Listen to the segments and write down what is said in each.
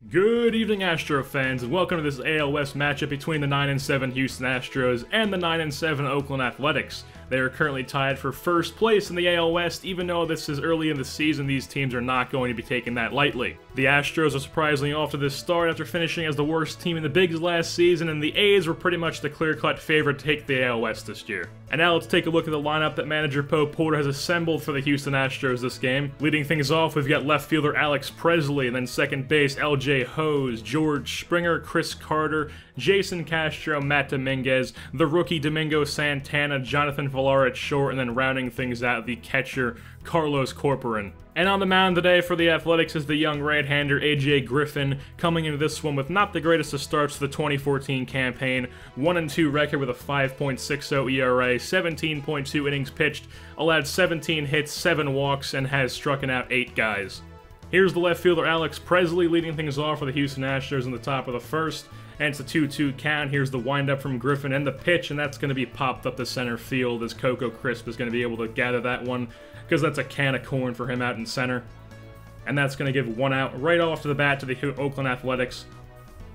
Good evening, Astro fans, and welcome to this AL West matchup between the 9-7 Houston Astros and the 9-7 Oakland Athletics. They are currently tied for first place in the AL West. Even though this is early in the season, these teams are not going to be taking that lightly. The Astros are surprisingly off to this start after finishing as the worst team in the Bigs last season, and the A's were pretty much the clear-cut favorite to take the AL West this year. And now let's take a look at the lineup that manager Poe Porter has assembled for the Houston Astros this game. Leading things off, we've got left fielder Alex Presley, and then second base LJ Hose, George Springer, Chris Carter, Jason Castro, Matt Dominguez, the rookie Domingo Santana, Jonathan Villar at short, and then rounding things out, the catcher Carlos Corporan. And on the mound today for the Athletics is the young right-hander AJ Griffin, coming into this one with not the greatest of starts for the 2014 campaign. 1-2 record with a 5.60 ERA, 17.2 innings pitched, allowed 17 hits, 7 walks, and has struck out 8 guys. Here's the left fielder Alex Presley leading things off for the Houston Astros in the top of the first. And it's a 2-2 count. Here's the windup from Griffin and the pitch, and that's going to be popped up to center field as Coco Crisp is going to be able to gather that one, because that's a can of corn for him out in center. And that's going to give one out right off to the bat to the Oakland Athletics.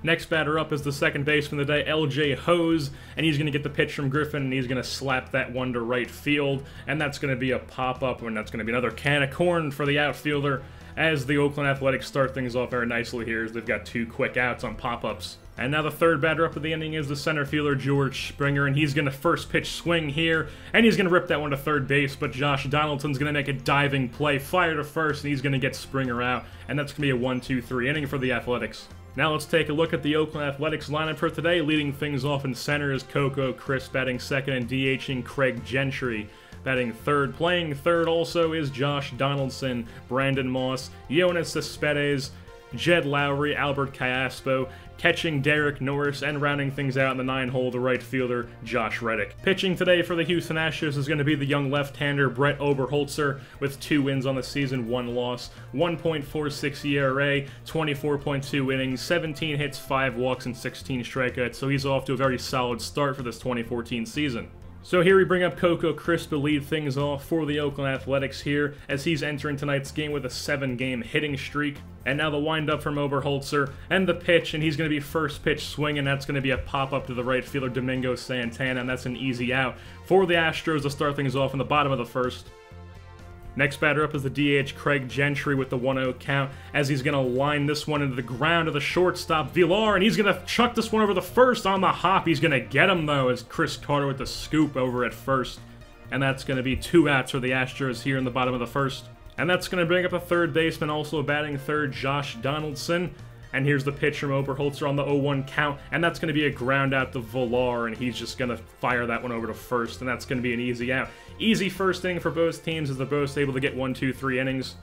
Next batter up is the second baseman of the day, LJ Hose, and he's going to get the pitch from Griffin, and he's going to slap that one to right field, and that's going to be a pop-up, and that's going to be another can of corn for the outfielder, as the Oakland Athletics start things off very nicely here, as they've got 2 quick outs on pop-ups. And now the third batter up of the inning is the center fielder George Springer, and he's going to first pitch swing here, and he's going to rip that one to third base, but Josh Donaldson's going to make a diving play, fire to first, and he's going to get Springer out, and that's going to be a 1-2-3 inning for the Athletics. Now let's take a look at the Oakland Athletics lineup for today. Leading things off in center is Coco Crisp, batting second, and DHing Craig Gentry. Batting third, playing third also is Josh Donaldson, Brandon Moss, Yoenis Cespedes, Jed Lowry, Albert Callaspo, catching Derek Norris, and rounding things out in the 9-hole, the right fielder, Josh Reddick. Pitching today for the Houston Astros is going to be the young left-hander Brett Oberholzer, with 2 wins on the season, 1 loss, 1.46 ERA, 24.2 innings, 17 hits, 5 walks, and 16 strikeouts, so he's off to a very solid start for this 2014 season. So here we bring up Coco Crisp to lead things off for the Oakland Athletics here, as he's entering tonight's game with a 7-game hitting streak. And now the windup from Oberholzer, and the pitch, and he's going to be first pitch swing, and that's going to be a pop-up to the right fielder Domingo Santana, and that's an easy out for the Astros to start things off in the bottom of the first. Next batter up is the DH Craig Gentry with the 1-0 count, as he's going to line this one into the ground of the shortstop Villar, and he's going to chuck this one over the first on the hop. He's going to get him, though, as Chris Carter with the scoop over at first. And that's going to be 2 outs for the Astros here in the bottom of the first. And that's going to bring up a third baseman, also batting third, Josh Donaldson. And here's the pitch from Oberholzer on the 0-1 count, and that's going to be a ground out to Villar, and he's just going to fire that one over to first, and that's going to be an easy out. Easy first inning for both teams as they're both able to get 1, 2, 3 innings.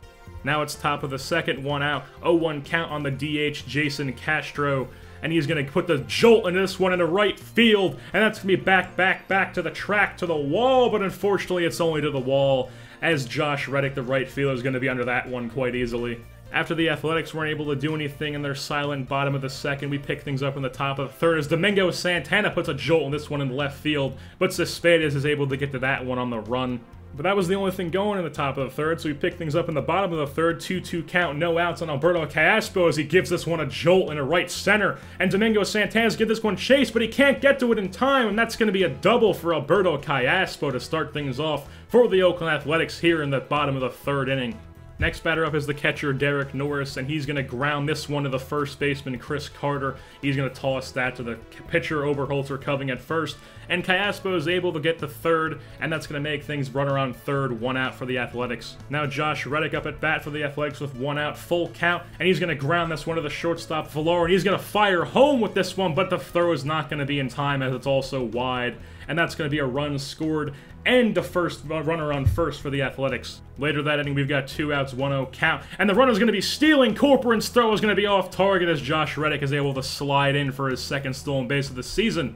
Now it's top of the second, 1 out, 0-1 count on the DH, Jason Castro, and he's going to put the jolt in this one into right field, and that's going to be back to the track, to the wall, but unfortunately it's only to the wall, as Josh Reddick, the right fielder, is going to be under that one quite easily. After the Athletics weren't able to do anything in their silent bottom of the second, we pick things up in the top of the third as Domingo Santana puts a jolt in this one in the left field, but Cespedes is able to get to that one on the run. But that was the only thing going in the top of the third, so we pick things up in the bottom of the third, 2-2 count, no outs on Alberto Callaspo as he gives this one a jolt into right center, and Domingo Santana's get this one chased, but he can't get to it in time, and that's going to be a double for Alberto Callaspo to start things off for the Oakland Athletics here in the bottom of the third inning. Next batter up is the catcher Derek Norris, and he's going to ground this one to the first baseman Chris Carter. He's going to toss that to the pitcher Oberholzer covering at first, and Callaspo is able to get the third, and that's going to make things run around third, 1 out for the Athletics. Now Josh Reddick up at bat for the Athletics with 1 out, full count, and he's going to ground this one to the shortstop Villar, and he's going to fire home with this one, but the throw is not going to be in time as it's also wide, and that's going to be a run scored and the first runner on first for the Athletics. Later that inning, we've got 2 outs, 1-0 count, and the runner's going to be stealing. Corporan's throw is going to be off target as Josh Reddick is able to slide in for his second stolen base of the season.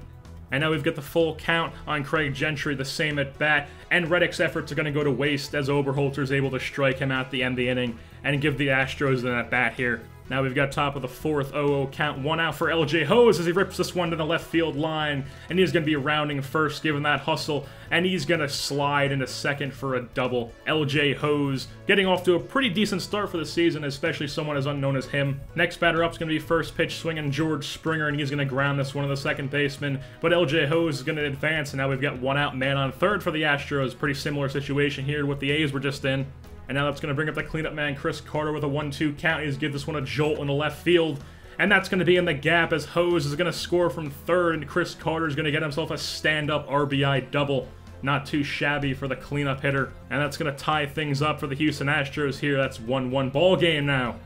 And now we've got the full count on Craig Gentry, the same at bat, and Reddick's efforts are going to go to waste as Oberholzer is able to strike him out to end the inning and give the Astros an at bat here. Now we've got top of the 4th, 0-0 count, 1 out for LJ Hose as he rips this one to the left field line, and he's going to be rounding first, giving that hustle, and he's going to slide into second for a double. LJ Hose getting off to a pretty decent start for the season, especially someone as unknown as him. Next batter up is going to be first pitch swinging George Springer, and he's going to ground this one to the second baseman, but LJ Hose is going to advance, and now we've got 1 out, man on third for the Astros. Pretty similar situation here to what the A's were just in. And now that's going to bring up the cleanup man, Chris Carter, with a 1-2 count. He's give this one a jolt in the left field. And that's going to be in the gap as Hose is going to score from third, and Chris Carter is going to get himself a stand-up RBI double. Not too shabby for the cleanup hitter. And that's going to tie things up for the Houston Astros here. That's 1-1 ball game now.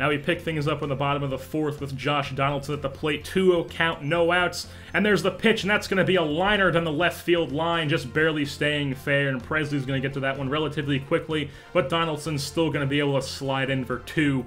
Now we pick things up in the bottom of the 4th with Josh Donaldson at the plate. 2-0 count, no outs. And there's the pitch, and that's going to be a liner down the left field line, just barely staying fair. And Presley's going to get to that one relatively quickly, but Donaldson's still going to be able to slide in for 2.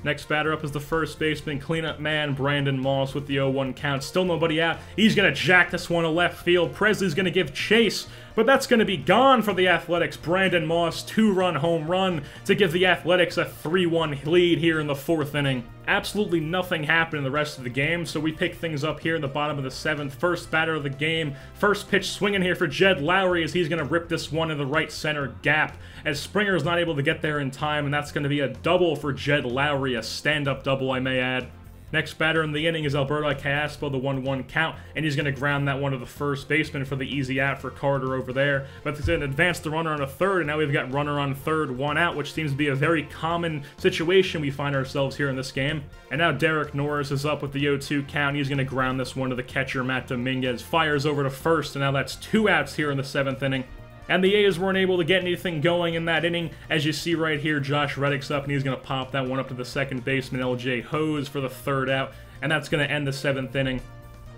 Next batter up is the first baseman, cleanup man, Brandon Moss with the 0-1 count. Still nobody out. He's going to jack this one to left field. Presley's going to give chase, but that's going to be gone for the Athletics. Brandon Moss, 2-run home run to give the Athletics a 3-1 lead here in the 4th inning. Absolutely nothing happened in the rest of the game, so we pick things up here in the bottom of the 7th. First batter of the game. First pitch swinging here for Jed Lowry as he's going to rip this one in the right center gap, as Springer is not able to get there in time, and that's going to be a double for Jed Lowry, a stand-up double, I may add. Next batter in the inning is Alberto Caspo, the 1-1 count, and he's going to ground that one to the first baseman for the easy out for Carter over there. But he's going to advance the runner on a third, and now we've got runner on third, 1 out, which seems to be a very common situation we find ourselves here in this game. And now Derek Norris is up with the 0-2 count. He's going to ground this one to the catcher, Matt Dominguez. Fires over to first, and now that's 2 outs here in the 7th inning. And the A's weren't able to get anything going in that inning. As you see right here, Josh Reddick's up, and he's going to pop that one up to the second baseman, LJ Hose, for the 3rd out. And that's going to end the 7th inning.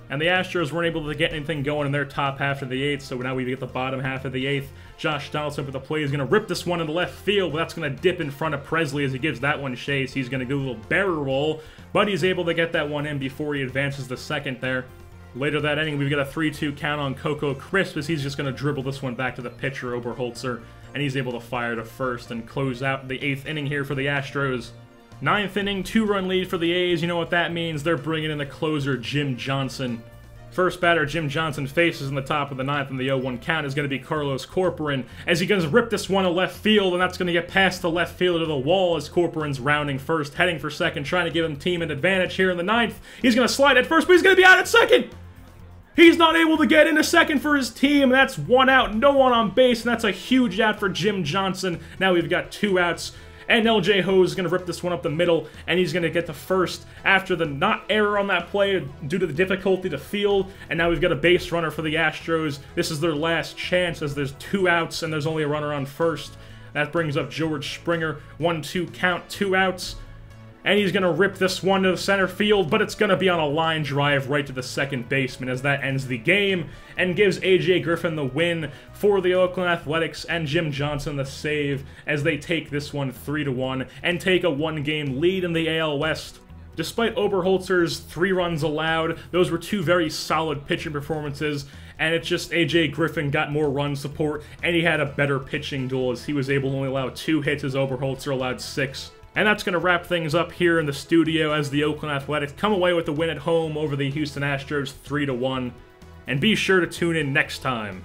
And the Astros weren't able to get anything going in their top half of the 8th, so now we get the bottom half of the 8th. Josh Donaldson with the play is going to rip this one in the left field, but that's going to dip in front of Presley as he gives that one chase. He's going to do a little barrel roll, but he's able to get that one in before he advances the second there. Later that inning, we've got a 3-2 count on Coco Crisp as he's just going to dribble this one back to the pitcher, Oberholzer, and he's able to fire to first and close out the 8th inning here for the Astros. 9th inning, 2-run lead for the A's. You know what that means. They're bringing in the closer, Jim Johnson. First batter, Jim Johnson faces in the top of the 9th, and the 0-1 count is going to be Carlos Corporan as he goes rip this one to left field, and that's going to get past the left fielder to the wall as Corporan's rounding first, heading for second, trying to give him team an advantage here in the 9th. He's going to slide at first, but he's going to be out at second! He's not able to get into second for his team, and that's 1 out, no one on base, and that's a huge out for Jim Johnson. Now we've got 2 outs, and LJ Hose is going to rip this one up the middle, and he's going to get to first after the not error on that play due to the difficulty to field, and now we've got a base runner for the Astros. This is their last chance as there's 2 outs, and there's only a runner on first. That brings up George Springer, 1-2 count, 2 outs. And he's going to rip this one to the center field, but it's going to be on a line drive right to the second baseman as that ends the game and gives A.J. Griffin the win for the Oakland Athletics and Jim Johnson the save as they take this one 3-1 and take a 1-game lead in the AL West. Despite Oberholzer's 3 runs allowed, those were 2 very solid pitching performances, and it's just A.J. Griffin got more run support, and he had a better pitching duel as he was able to only allow 2 hits as Oberholzer allowed 6. And that's going to wrap things up here in the studio as the Oakland Athletics come away with the win at home over the Houston Astros 3-1. And be sure to tune in next time.